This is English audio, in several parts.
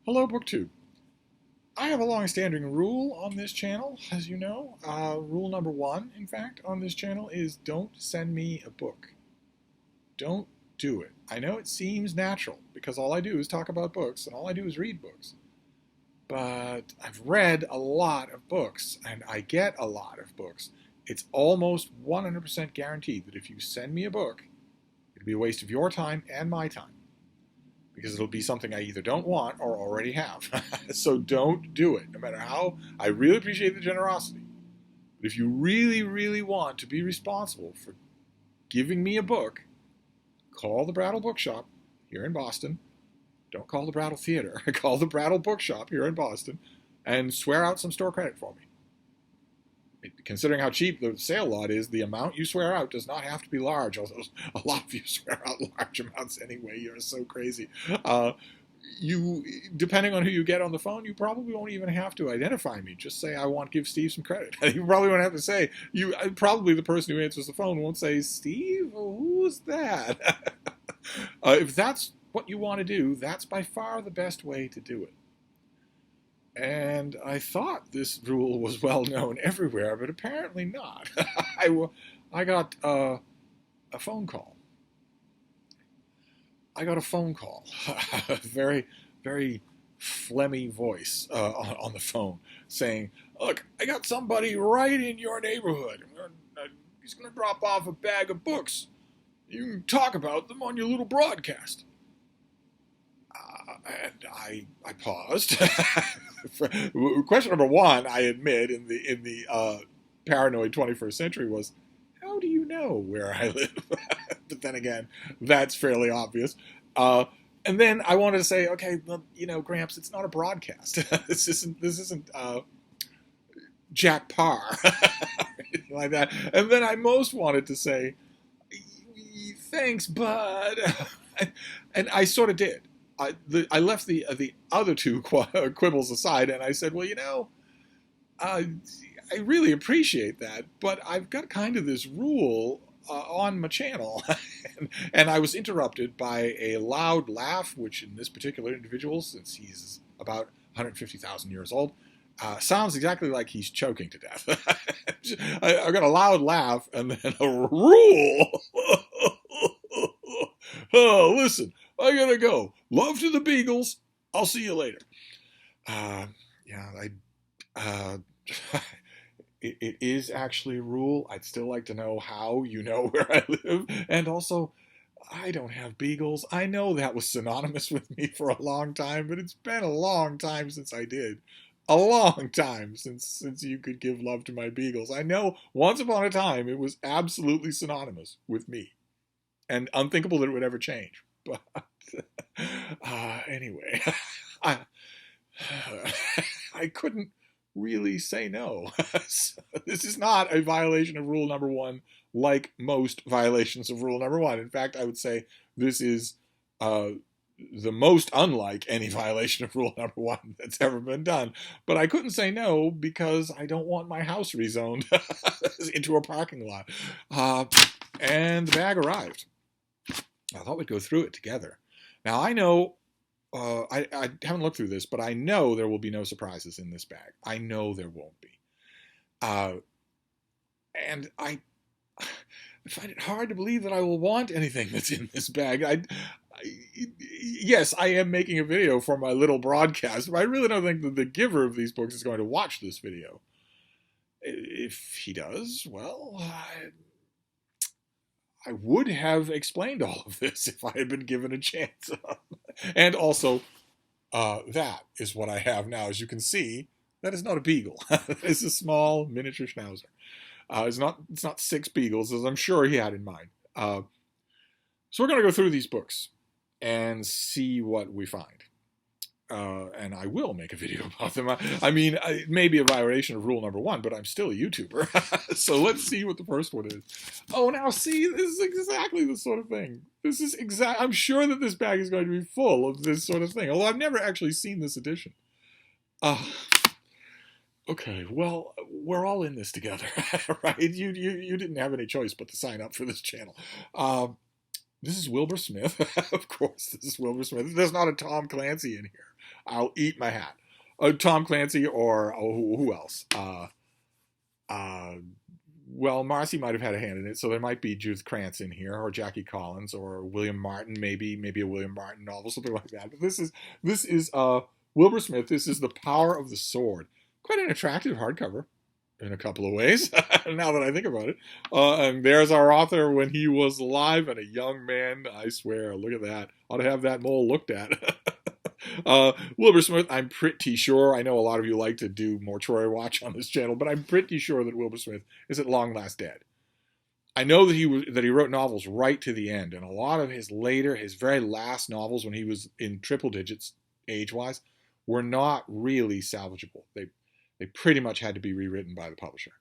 Hello, BookTube. I have a long-standing rule on this channel, as you know. Rule number one, in fact, on this channel is don't send me a book. Don't do it. I know it seems natural, because all I do is talk about books, and all I do is read books. But I've read a lot of books, and I get a lot of books. It's almost 100% guaranteed that if you send me a book, it'll be a waste of your time and my time, because it'll be something I either don't want or already have. So don't do it, no matter how. I really appreciate the generosity. But if you really, really want to be responsible for giving me a book, call the Brattle Bookshop here in Boston. Don't call the Brattle Theater. Call the Brattle Bookshop here in Boston and swear out some store credit for me. Considering how cheap the sale lot is, the amount you swear out does not have to be large, although a lot of you swear out large amounts anyway. You're so crazy. Depending on who you get on the phone, you probably won't even have to identify me. Just say, I want to give Steve some credit. You probably won't have to say, probably the person who answers the phone won't say, Steve, who's that? If that's what you want to do, that's by far the best way to do it. And I thought this rule was well known everywhere, but apparently not. I got a phone call. I got a phone call. A very, very phlegmy voice on the phone saying, look, I got somebody right in your neighborhood. He's going to drop off a bag of books. You can talk about them on your little broadcast. And I paused. Question number one, I admit, in the paranoid 21st century was, how do you know where I live? But then again, that's fairly obvious. And then I wanted to say, okay, well, Gramps, it's not a broadcast. This isn't Jack Parr, like that. And then I most wanted to say, thanks, bud, and I sort of did. I left the other two quibbles aside, and I said, well, I really appreciate that, but I've got kind of this rule on my channel. And I was interrupted by a loud laugh, which in this particular individual, since he's about 150,000 years old, sounds exactly like he's choking to death. I got a loud laugh and then a rule. Oh, listen, I gotta go. Love to the Beagles. I'll see you later. It is actually a rule. I'd still like to know how you know where I live. And also, I don't have beagles. I know that was synonymous with me for a long time, but it's been a long time since I did. A long time since you could give love to my beagles. I know once upon a time it was absolutely synonymous with me. And unthinkable that it would ever change. But anyway, I couldn't really say no. This is not a violation of rule number one, like most violations of rule number one. In fact, I would say this is the most unlike any violation of rule number one that's ever been done. But I couldn't say no because I don't want my house rezoned into a parking lot. And the bag arrived. I thought we'd go through it together. Now, I know, I haven't looked through this, but I know there will be no surprises in this bag. I know there won't be. And I find it hard to believe that I will want anything that's in this bag. Yes, I am making a video for my little broadcast, but I really don't think that the giver of these books is going to watch this video. If he does, well, I would have explained all of this if I had been given a chance. And also, that is what I have now. As you can see, that is not a beagle. It's a small miniature schnauzer. It's not 6 beagles, as I'm sure he had in mind. So we're going to go through these books and see what we find. And I will make a video about them. I mean, it may be a violation of rule number one, but I'm still a YouTuber. So let's see what the first one is. Oh, now see, this is exactly the sort of thing. I'm sure that this bag is going to be full of this sort of thing, although I've never actually seen this edition. Okay, well, we're all in this together, right? You didn't have any choice but to sign up for this channel. This is Wilbur Smith. Of course, this is Wilbur Smith. There's not a Tom Clancy in here. I'll eat my hat. Tom Clancy or who else? Uh, well, Marcy might have had a hand in it, so there might be Judith Krantz in here, or Jackie Collins, or William Martin, maybe a William Martin novel, something like that. But this is Wilbur Smith. This is The Power of the Sword. Quite an attractive hardcover in a couple of ways, now that I think about it. And there's our author when he was alive and a young man. I swear, look at that. Ought to have that mole looked at. Wilbur Smith, I'm pretty sure, I know a lot of you like to do mortuary watch on this channel, but I'm pretty sure that Wilbur Smith is at long last dead. I know that he wrote novels right to the end, and a lot of his very last novels, when he was in triple digits age-wise, were not really salvageable. They pretty much had to be rewritten by the publisher.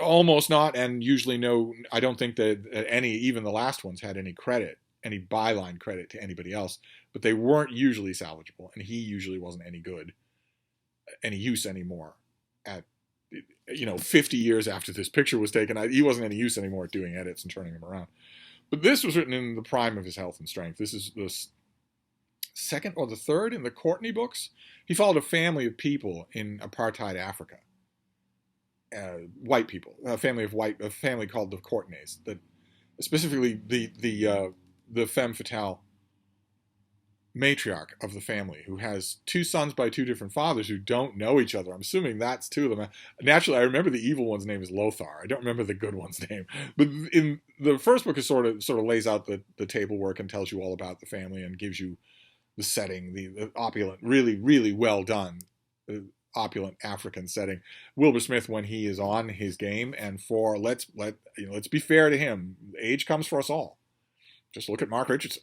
Almost not, and usually no. I don't think that even the last ones had any byline credit to anybody else, but they weren't usually salvageable, and he usually wasn't any use anymore. At 50 years after this picture was taken, he wasn't any use anymore at doing edits and turning them around. But this was written in the prime of his health and strength. This is the second or the third in the Courtney books. He followed a family of people in apartheid Africa, white people, a family called the Courtneys, that specifically the femme fatale matriarch of the family, who has two sons by two different fathers who don't know each other. I'm assuming that's two of them. Naturally, I remember the evil one's name is Lothar. I don't remember the good one's name. But in the first book, it sort of lays out the table work and tells you all about the family and gives you the setting, the opulent, really, really well done, opulent African setting. Wilbur Smith, when he is on his game, and let's be fair to him, age comes for us all. Just look at Mark Richardson.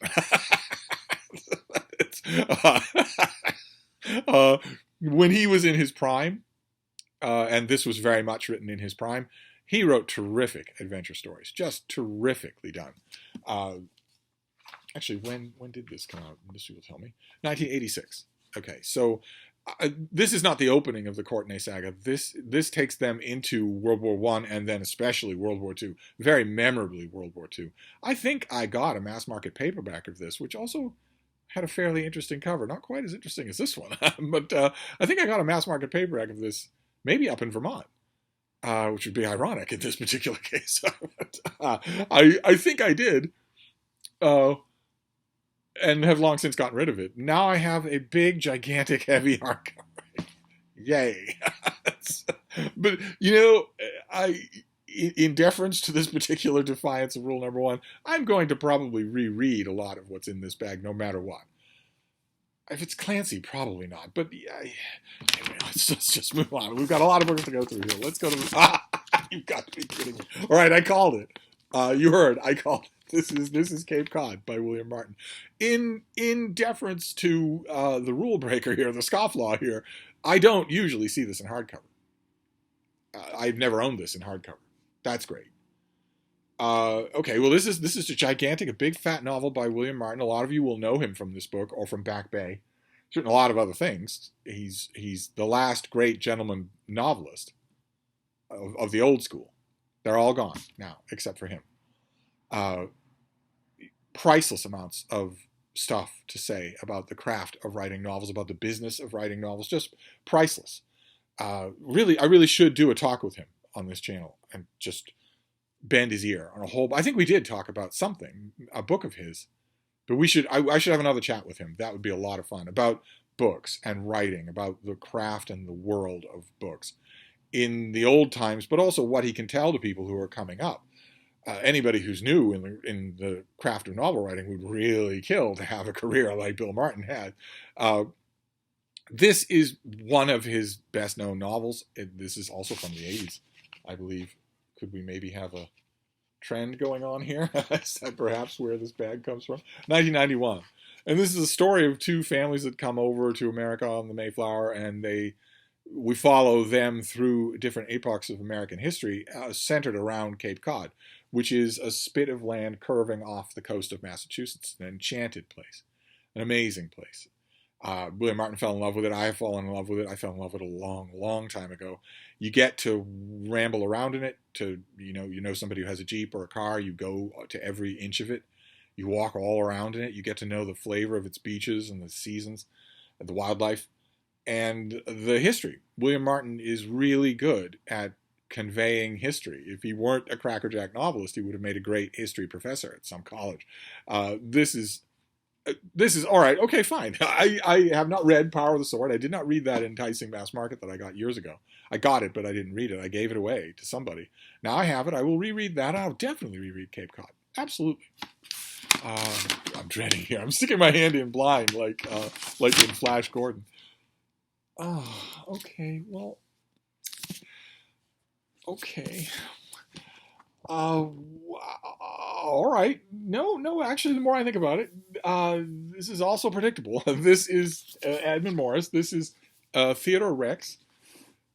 When he was in his prime, and this was very much written in his prime, he wrote terrific adventure stories, just terrifically done. Actually, when did this come out? This will tell me. 1986. Okay, so this is not the opening of the Courtney saga. This takes them into World War I and then especially World War II. Very memorably World War II. I think I got a mass market paperback of this, which also had a fairly interesting cover. Not quite as interesting as this one, but I think I got a mass market paperback of this, maybe up in Vermont, which would be ironic in this particular case. I think I did. And have long since gotten rid of it. Now I have a big, gigantic, heavy hardcover. Yay. But, in deference to this particular defiance of rule number 1, I'm going to probably reread a lot of what's in this bag, no matter what. If it's Clancy, probably not. But anyway, let's just move on. We've got a lot of books to go through here. Let's go to you've got to be kidding me. All right, I called it. You heard, I called it. This is Cape Cod by William Martin. In deference to the rule breaker here, the scofflaw here, I don't usually see this in hardcover. I've never owned this in hardcover. That's great. Okay, well this is a big fat novel by William Martin. A lot of you will know him from this book or from Back Bay. He's written a lot of other things. He's the last great gentleman novelist of the old school. They're all gone now, except for him. Priceless amounts of stuff to say about the craft of writing novels, about the business of writing novels, just priceless. I really should do a talk with him on this channel and just bend his ear on a whole. I think we did talk about a book of his, but I should have another chat with him. That would be a lot of fun, about books and writing, about the craft and the world of books in the old times, but also what he can tell to people who are coming up. Anybody who's new in the craft of novel writing would really kill to have a career like Bill Martin had. This is one of his best known novels. This is also from the 80s, I believe. Could we maybe have a trend going on here? Is that perhaps where this bag comes from? 1991. And this is a story of two families that come over to America on the Mayflower, and we follow them through different epochs of American history centered around Cape Cod, which is a spit of land curving off the coast of Massachusetts, an enchanted place, an amazing place. William Martin fell in love with it. I have fallen in love with it. I fell in love with it a long, long time ago. You get to ramble around in it. You know somebody who has a Jeep or a car. You go to every inch of it. You walk all around in it. You get to know the flavor of its beaches and the seasons, and the wildlife, and the history. William Martin is really good at conveying history. If he weren't a crackerjack novelist, he would have made a great history professor at some college. This is all right. Okay, fine. I have not read Power of the Sword. I did not read that enticing mass market that I got years ago. I got it, but I didn't read it. I gave it away to somebody. Now I have it. I will reread that. I'll definitely reread Cape Cod. Absolutely. I'm dreading here. I'm sticking my hand in blind, like in Flash Gordon. Oh, okay. Well, okay. All right. No. Actually, the more I think about it, this is also predictable. This is Edmund Morris. This is Theodore Rex.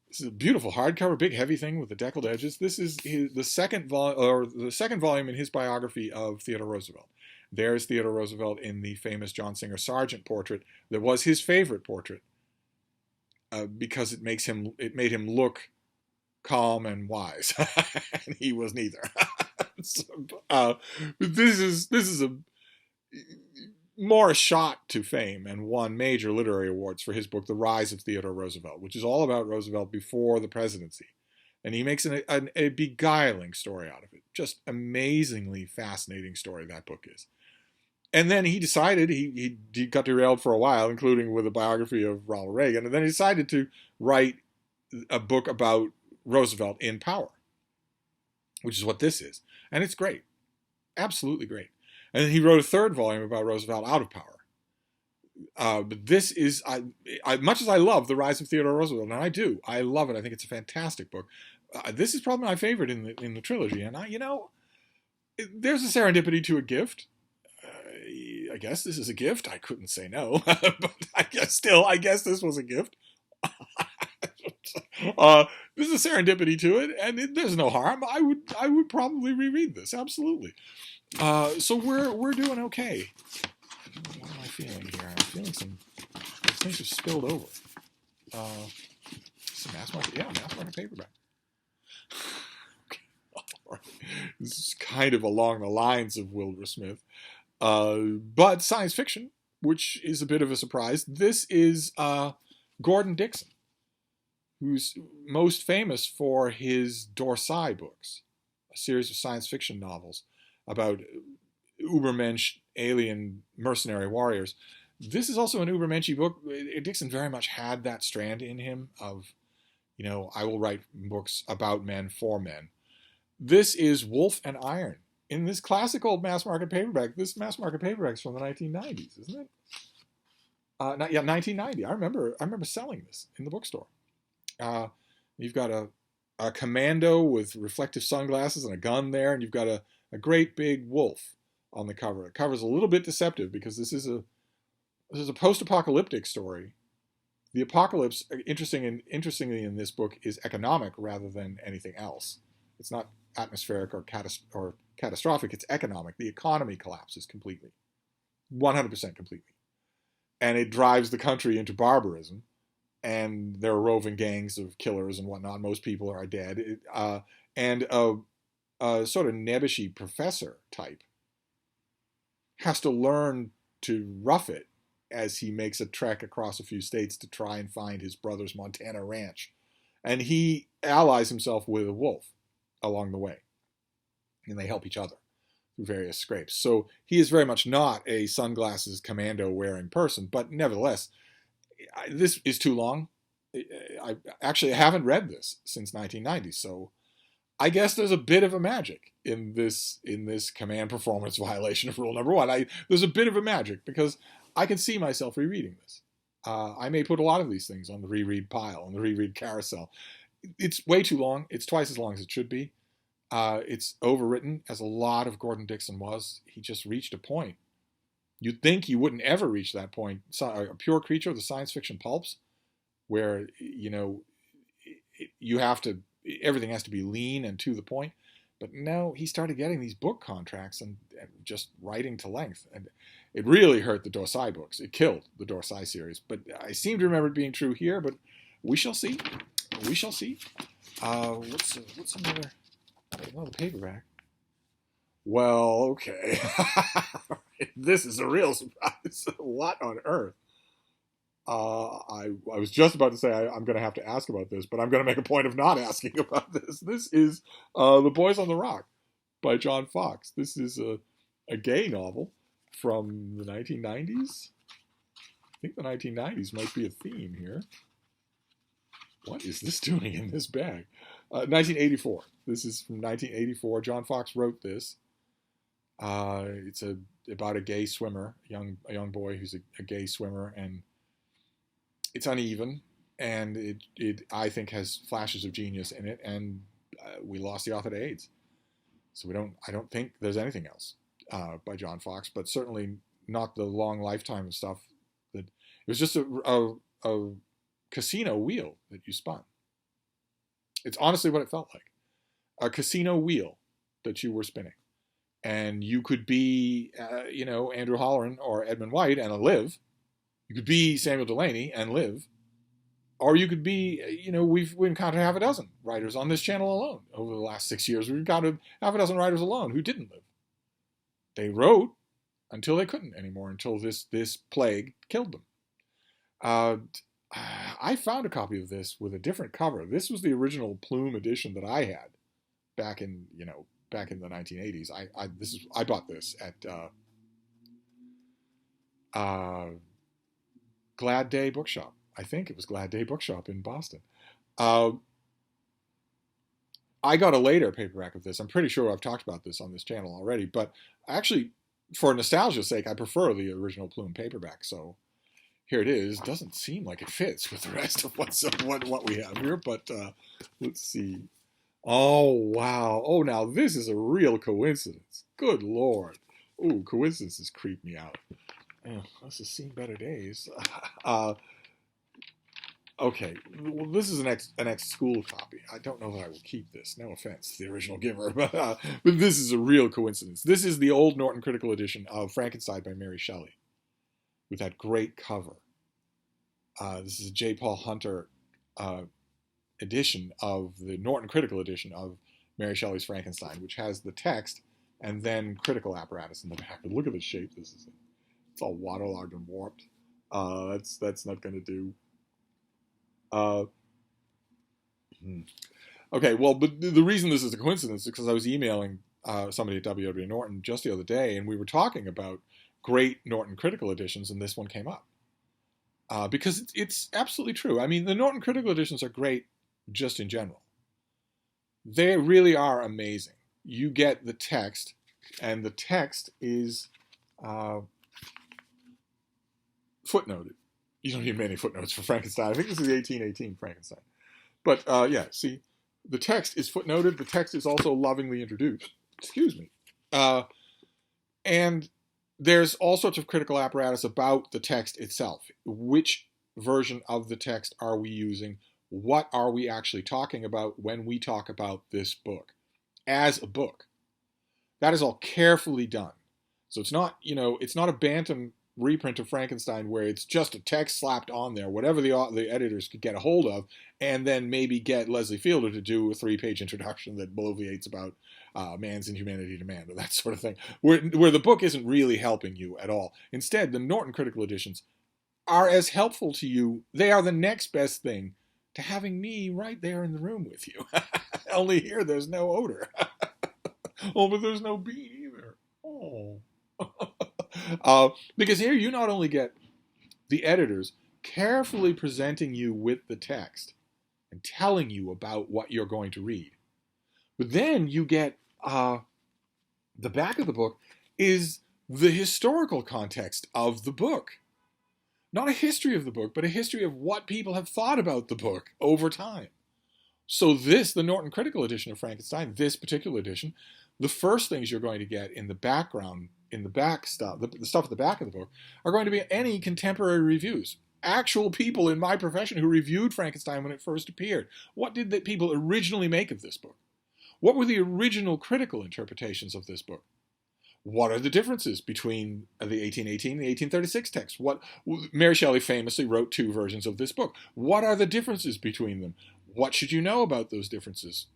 This is a beautiful hardcover, big heavy thing with the deckled edges. This is the second volume in his biography of Theodore Roosevelt. There's Theodore Roosevelt in the famous John Singer Sargent portrait that was his favorite portrait because it made him look calm and wise, and he was neither. This is a Morris shot to fame and won major literary awards for his book, The Rise of Theodore Roosevelt, which is all about Roosevelt before the presidency. And he makes a beguiling story out of it. Just amazingly fascinating story that book is. And then he decided, he got derailed for a while, including with a biography of Ronald Reagan, and then he decided to write a book about Roosevelt in power, which is what this is. And it's great. Absolutely great. And then he wrote a third volume about Roosevelt out of power. But this is, much as I love The Rise of Theodore Roosevelt, and I love it. I think it's a fantastic book. This is probably my favorite in the trilogy. And there's a serendipity to a gift. I guess this is a gift. I couldn't say no, but I guess this was a gift. There's a serendipity to it, and there's no harm. I would probably reread this, absolutely. So we're doing okay. What am I feeling here? I'm feeling some things have spilled over. Some mass market paperback. Okay. All right. This is kind of along the lines of Wilbur Smith, but science fiction, which is a bit of a surprise. This is Gordon Dixon, who's most famous for his Dorsai books, a series of science fiction novels about Ubermensch alien mercenary warriors. This is also an Ubermenschy book. Dixon very much had that strand in him of, I will write books about men for men. This is Wolf and Iron in this classic old mass market paperback. This mass market paperback is from the 1990s, isn't it? 1990. I remember selling this in the bookstore. You've got a commando with reflective sunglasses and a gun there, and you've got a great big wolf on the cover. The cover's a little bit deceptive because this is a post-apocalyptic story. The apocalypse, interestingly in this book, is economic rather than anything else. It's not atmospheric or catastrophic. It's economic. The economy collapses completely, 100% completely, and it drives the country into barbarism. And there are roving gangs of killers and whatnot. Most people are dead. And a sort of nebbishy professor type has to learn to rough it as he makes a trek across a few states to try and find his brother's Montana ranch. And he allies himself with a wolf along the way. And they help each other through various scrapes. So he is very much not a sunglasses commando wearing person, but nevertheless, this is too long. I haven't read this since 1990, so I guess there's a bit of a magic in this command performance violation of rule number 1. There's a bit of a magic because I can see myself rereading this. I may put a lot of these things on the reread pile, on the reread carousel. It's way too long. It's twice as long as it should be. It's overwritten, as a lot of Gordon Dixon was. He just reached a point. You'd think he wouldn't ever reach that point. A Pure Creature, the science fiction pulps, where, everything has to be lean and to the point. But now he started getting these book contracts and just writing to length. And It really hurt the Dorsai books. It killed the Dorsai series. But I seem to remember it being true here, but we shall see. We shall see. What's another paperback? Well, okay. This is a real surprise. What on earth? I was just about to say I'm going to have to ask about this, but I'm going to make a point of not asking about this. This is The Boys on the Rock by John Fox. This is a gay novel from the 1990s. I think the 1990s might be a theme here. What is this doing in this bag? 1984. This is from 1984. John Fox wrote this. It's about a gay swimmer, a young boy who's a gay swimmer, and it's uneven, and it I think has flashes of genius in it. And we lost the author to AIDS, so I don't think there's anything else by John Fox, but certainly not the long lifetime of stuff. That it was just a casino wheel that you spun. It's honestly what it felt like. A casino wheel that you were spinning. And you could be, Andrew Holleran or Edmund White and live. You could be Samuel Delany and live. Or you could be, we've encountered half a dozen writers on this channel alone. Over the last 6 years, we've encountered half a dozen writers alone who didn't live. They wrote until they couldn't anymore, until this plague killed them. I found a copy of this with a different cover. This was the original Plume edition that I had back in the 1980s. I bought this at Glad Day Bookshop. I think it was Glad Day Bookshop in Boston. I got a later paperback of this. I'm pretty sure I've talked about this on this channel already, but actually, for nostalgia's sake, I prefer the original Plume paperback. So here it is. Doesn't seem like it fits with the rest of what we have here, but let's see. Oh, wow. Oh, now this is a real coincidence. Good Lord. Ooh, coincidences creep me out. This has seen better days. Okay, well, this is an ex-school copy. I don't know that I will keep this. No offense to the original giver, but this is a real coincidence. This is the old Norton Critical Edition of Frankenstein by Mary Shelley, with that great cover. This is a J. Paul Hunter edition of the Norton Critical Edition of Mary Shelley's Frankenstein, which has the text and then critical apparatus in the back. But look at the shape this is in. It's all waterlogged and warped. That's not going to do. Okay, well, but the reason this is a coincidence is because I was emailing somebody at W.W. Norton just the other day, and we were talking about great Norton Critical Editions, and this one came up. Because it's absolutely true. I mean, the Norton Critical Editions are great just in general. They really are amazing. You get the text, and the text is footnoted. You don't need many footnotes for Frankenstein. I think this is the 1818 Frankenstein. But yeah, see, the text is footnoted. The text is also lovingly introduced. Excuse me. And there's all sorts of critical apparatus about the text itself. Which version of the text are we using? What are we actually talking about when we talk about this book as a book? That is all carefully done. So it's not, it's not a bantam reprint of Frankenstein where it's just a text slapped on there, whatever the editors could get a hold of, and then maybe get Leslie Fielder to do a 3-page introduction that bloviates about man's inhumanity to man, or that sort of thing, where the book isn't really helping you at all. Instead, the Norton Critical Editions are as helpful to you. They are the next best thing to having me right there in the room with you. Only here there's no odor. Oh, but there's no bean either. Oh. Because here you not only get the editors carefully presenting you with the text and telling you about what you're going to read, but then you get the back of the book is the historical context of the book. Not a history of the book, but a history of what people have thought about the book over time. So the Norton Critical Edition of Frankenstein, this particular edition, the first things you're going to get in the background, in the back stuff, the stuff at the back of the book, are going to be any contemporary reviews. Actual people in my profession who reviewed Frankenstein when it first appeared. What did the people originally make of this book? What were the original critical interpretations of this book? What are the differences between the 1818 and the 1836 text? Mary Shelley famously wrote 2 versions of this book. What are the differences between them? What should you know about those differences?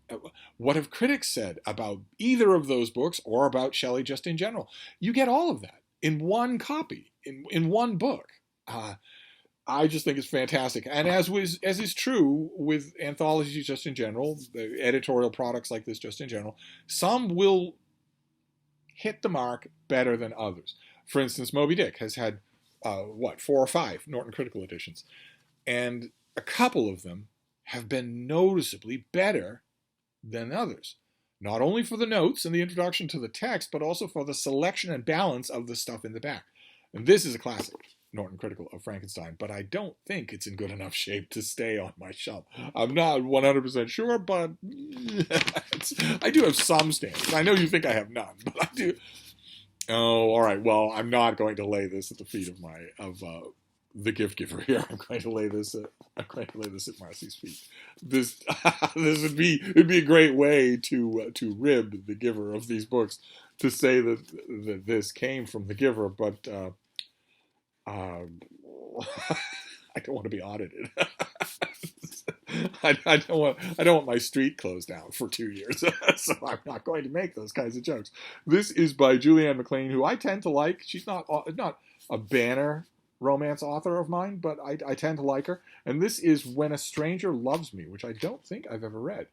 What have critics said about either of those books or about Shelley just in general? You get all of that in one copy, in one book. I just think it's fantastic. And as is true with anthologies just in general, the editorial products like this just in general, some will hit the mark better than others. For instance, Moby Dick has had, 4 or 5 Norton Critical editions. And a couple of them have been noticeably better than others. Not only for the notes and the introduction to the text, but also for the selection and balance of the stuff in the back. And this is a classic, Norton Critical of Frankenstein, but I don't think it's in good enough shape to stay on my shelf. I'm not 100% sure, but I do have some standards. I know you think I have none, but I do. Oh, all right. Well, I'm not going to lay this at the feet of the gift giver here. I'm going to lay this at Marcy's feet. This it'd be a great way to rib the giver of these books, to say that this came from the giver, but I don't want to be audited. I don't want my street closed down for 2 years, so I'm not going to make those kinds of jokes. This is by Julianne MacLean, who I tend to like. She's not a banner romance author of mine, but I tend to like her. And this is When a Stranger Loves Me, which I don't think I've ever read.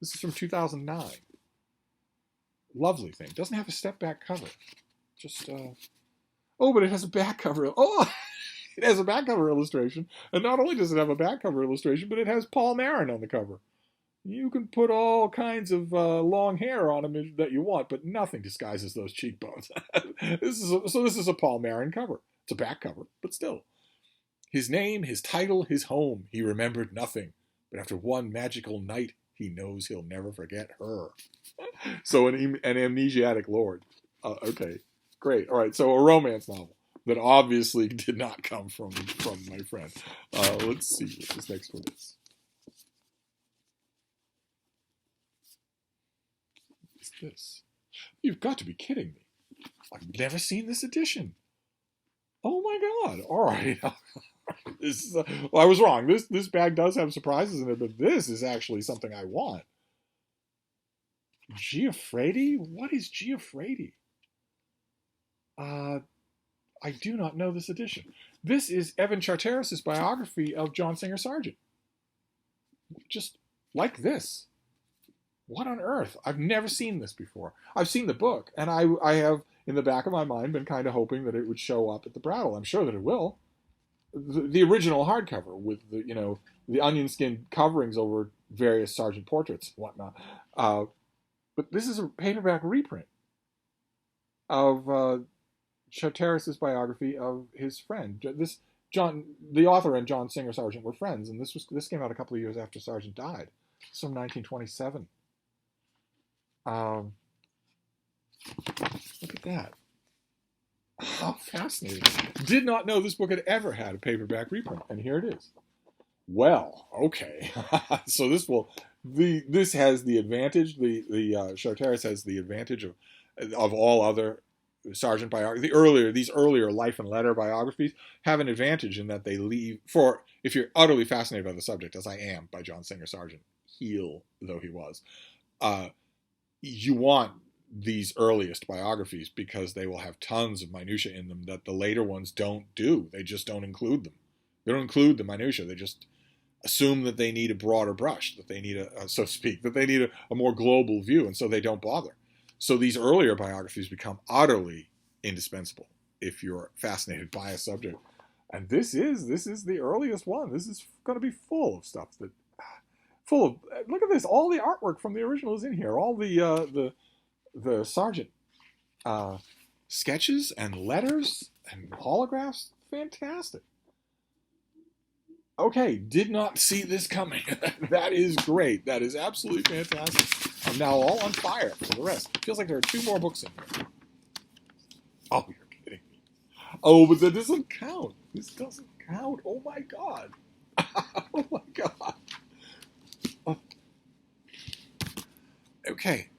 This is from 2009. Lovely thing. Doesn't have a step back cover. Just but it has a back cover. Oh. It has a back cover illustration, and not only does it have a back cover illustration, but it has Paul Marin on the cover. You can put all kinds of long hair on him that you want, but nothing disguises those cheekbones. This is a Paul Marin cover. It's a back cover, but still. His name, his title, his home, he remembered nothing. But after one magical night, he knows he'll never forget her. So an amnesiac lord. Okay, great. All right, so a romance novel that obviously did not come from my friend. Let's see what this next one is. What's this? You've got to be kidding me. I've never seen this edition. Oh my God. All right. I was wrong. This bag does have surprises in it, but this is actually something I want. Giuffredi? What is Giuffredi? I do not know this edition. This is Evan Charteris's biography of John Singer Sargent. Just like this. What on earth? I've never seen this before. I've seen the book, and I have, in the back of my mind, been kind of hoping that it would show up at the Brattle. I'm sure that it will. The original hardcover with the onion skin coverings over various Sargent portraits and whatnot. But this is a paperback reprint of Charteris's biography of his friend. The author and John Singer Sargent were friends, and this came out a couple of years after Sargent died. It's from 1927. Look at that. How fascinating. Did not know this book had ever had a paperback reprint, and here it is. Well, okay. So this has the advantage, the Charteris has the advantage of all other Sargent biography. These earlier life and letter biographies have an advantage in that they leave if you're utterly fascinated by the subject, as I am by John Singer Sargent, heel though he was, you want these earliest biographies because they will have tons of minutia in them that the later ones don't do. They just don't include them. They don't include the minutia. They just assume that they need a broader brush, that they need so to speak, that they need a more global view, and so they don't bother. So these earlier biographies become utterly indispensable if you're fascinated by a subject. And this is the earliest one. This is going to be full of stuff look at this. All the artwork from the original is in here. All the Sargent sketches and letters and holographs. Fantastic. Okay, did not see this coming. That is great. That is absolutely fantastic. I'm now all on fire for the rest. It feels like there are 2 more books in here. Oh, you're kidding me. Oh, but that doesn't count. This doesn't count. Oh my God. Oh my God. Oh. Okay.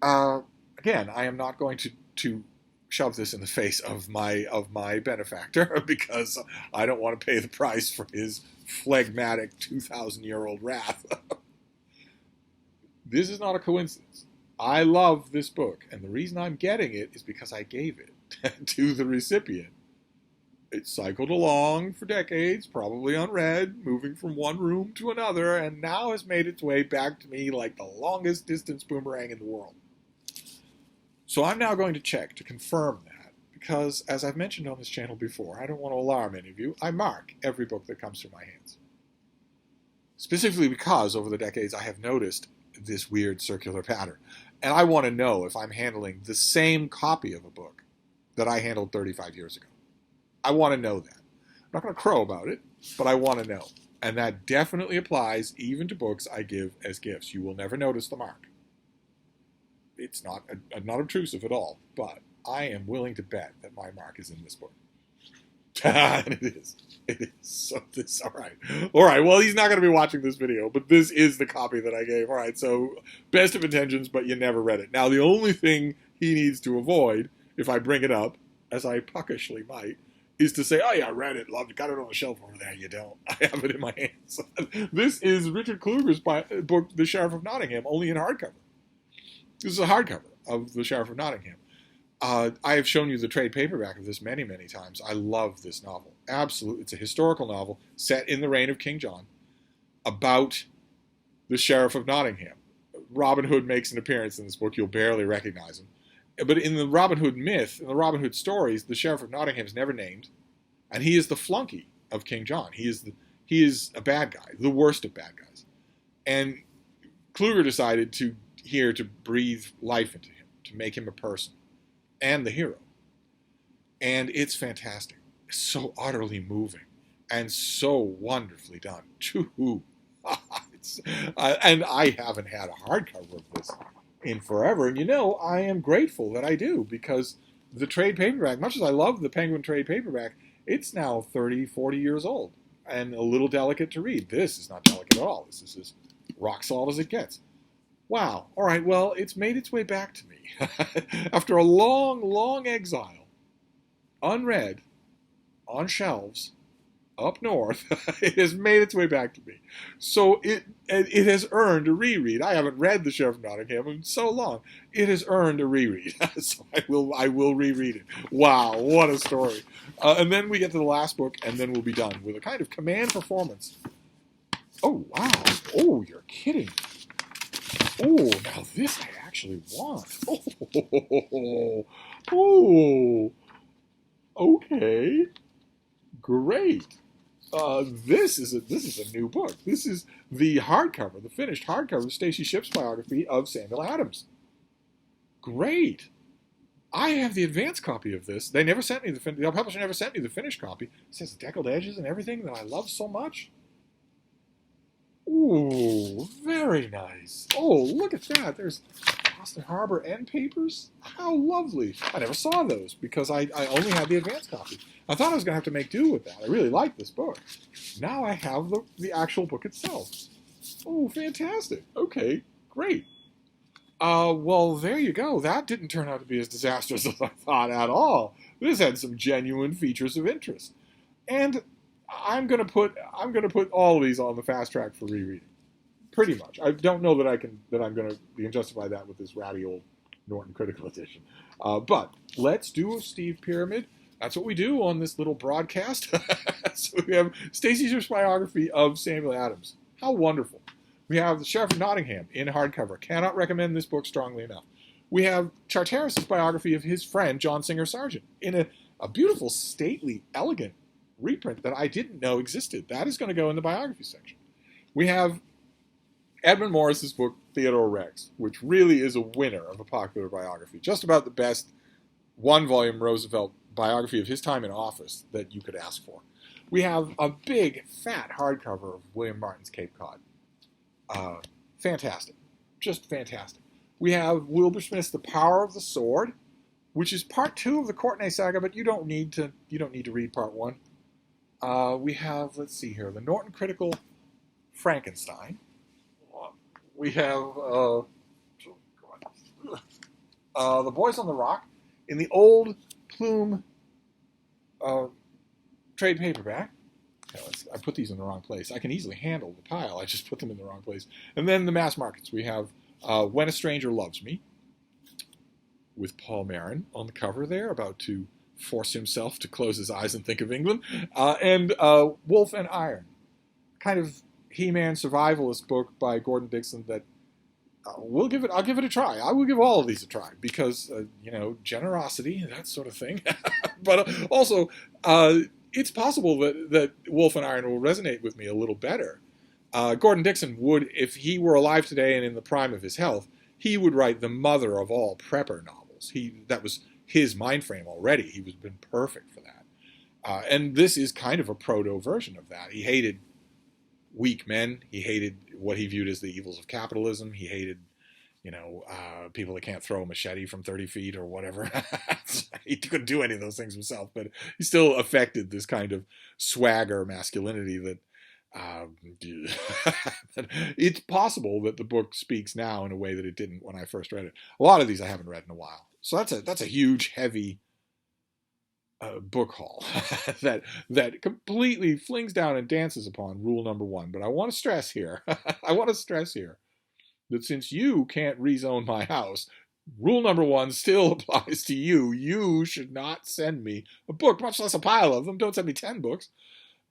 Again, I am not going to shove this in the face of my benefactor because I don't want to pay the price for his phlegmatic 2,000-year-old wrath. This is not a coincidence. I love this book, and the reason I'm getting it is because I gave it to the recipient. It cycled along for decades, probably unread, moving from one room to another, and now has made its way back to me like the longest distance boomerang in the world. So I'm now going to check to confirm that, because as I've mentioned on this channel before, I don't want to alarm any of you, I mark every book that comes through my hands. Specifically because over the decades I have noticed this weird circular pattern, and I want to know if I'm handling the same copy of a book that I handled 35 years ago. I want to know that. I'm not going to crow about it, but I want to know. And that definitely applies even to books I give as gifts. You will never notice the mark. It's not obtrusive at all, but I am willing to bet that my mark is in this book. And it is. It is. So this, all right. All right, well, he's not going to be watching this video, but this is the copy that I gave. All right, so best of intentions, but you never read it. Now, the only thing he needs to avoid, if I bring it up, as I puckishly might, is to say, oh yeah, I read it, loved it, got it on the shelf over there. You don't. I have it in my hands. This is Richard Kluger's book, The Sheriff of Nottingham, only in hardcover. This is a hardcover of The Sheriff of Nottingham. I have shown you the trade paperback of this many, many times. I love this novel. Absolutely. It's a historical novel set in the reign of King John about the Sheriff of Nottingham. Robin Hood makes an appearance in this book. You'll barely recognize him. But in the Robin Hood myth, in the Robin Hood stories, the Sheriff of Nottingham is never named, and he is the flunky of King John. He is a bad guy, the worst of bad guys. And Kluger decided to breathe life into him, to make him a person, and the hero. And it's fantastic. It's so utterly moving, and so wonderfully done. And I haven't had a hardcover of this in forever, and I am grateful that I do, because the trade paperback, much as I love the Penguin trade paperback, it's now 30, 40 years old and a little delicate to read. This is not delicate at all. This is as rock solid as it gets. Wow. All right, well, it's made its way back to me. After a long, long exile, unread, on shelves, up north, it has made its way back to me. So it has earned a reread. I haven't read The Sheriff of Nottingham in so long. It has earned a reread. So I will reread it. Wow, what a story. And then we get to the last book, and then we'll be done with a kind of command performance. Oh, wow. Oh, you're kidding. Oh, now this I actually want. Oh, okay. Great. This is a new book. This is the hardcover, the finished hardcover of Stacy Shipp's biography of Samuel Adams. Great. I have the advanced copy of this. They never sent me the publisher never sent me the finished copy. It says deckled edges and everything that I love so much. Ooh, very nice. Oh, look at that. There's Boston Harbor end papers. How lovely. I never saw those because I only had the advanced copy. I thought I was going to have to make do with that. I really like this book. Now I have the actual book itself. Oh, fantastic. Okay, great. Well, there you go. That didn't turn out to be as disastrous as I thought at all. This had some genuine features of interest. And I'm gonna put all of these on the fast track for rereading. Pretty much. I don't know that I'm gonna justify that with this ratty old Norton Critical Edition. But let's do a Steve Pyramid. That's what we do on this little broadcast. So we have Stacy Shipp's biography of Samuel Adams. How wonderful. We have The Sheriff of Nottingham in hardcover. Cannot recommend this book strongly enough. We have Charteris's biography of his friend, John Singer Sargent, in a beautiful, stately, elegant reprint that I didn't know existed. That is going to go in the biography section. We have Edmund Morris's book, Theodore Rex, which really is a winner of a popular biography. Just about the best one-volume Roosevelt biography of his time in office that you could ask for. We have a big, fat hardcover of William Martin's Cape Cod. Fantastic. Just fantastic. We have Wilbur Smith's The Power of the Sword, which is part 2 of the Courtenay saga, but you don't need to read part 1. We have, let's see here, the Norton Critical Frankenstein. We have The Boys on the Rock. in the old Plume trade paperback. I put these in the wrong place. I can easily handle the pile. I just put them in the wrong place. And then the mass markets. We have When a Stranger Loves Me, with Paul Marin on the cover there, about to force himself to close his eyes and think of England, and Wolf and Iron, kind of He-Man survivalist book by Gordon Dixon that I'll give it a try. I will give all of these a try because, generosity and that sort of thing. But also, it's possible that Wolf and Iron will resonate with me a little better. Gordon Dixon would, if he were alive today and in the prime of his health, he would write the mother of all prepper novels. That was his mind frame already. He was been perfect for that. And this is kind of a proto version of that. He hated weak men. He hated what he viewed as the evils of capitalism. He hated, people that can't throw a machete from 30 feet or whatever. He couldn't do any of those things himself, but he still affected this kind of swagger masculinity that it's possible that the book speaks now in a way that it didn't when I first read it. A lot of these I haven't read in a while. So that's a huge, heavy book haul that completely flings down and dances upon rule number 1. But I want to stress here, that since you can't rezone my house, rule number 1 still applies to you. You should not send me a book, much less a pile of them. Don't send me 10 books.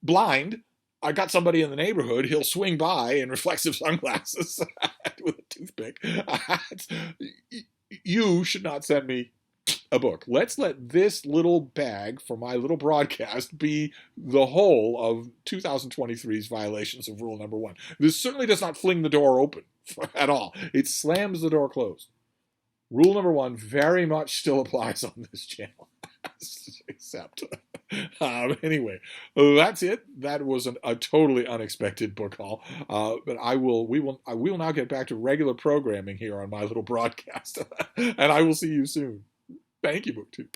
Blind. I got somebody in the neighborhood. He'll swing by in reflexive sunglasses with a toothpick. You should not send me a book. Let's let this little bag for my little broadcast be the whole of 2023's violations of rule number 1. This certainly does not fling the door open at all. It slams the door closed. Rule number 1 very much still applies on this channel. Except, anyway, that's it. That was a totally unexpected book haul. But we will now get back to regular programming here on my little broadcast, and I will see you soon. Thank you, BookTube.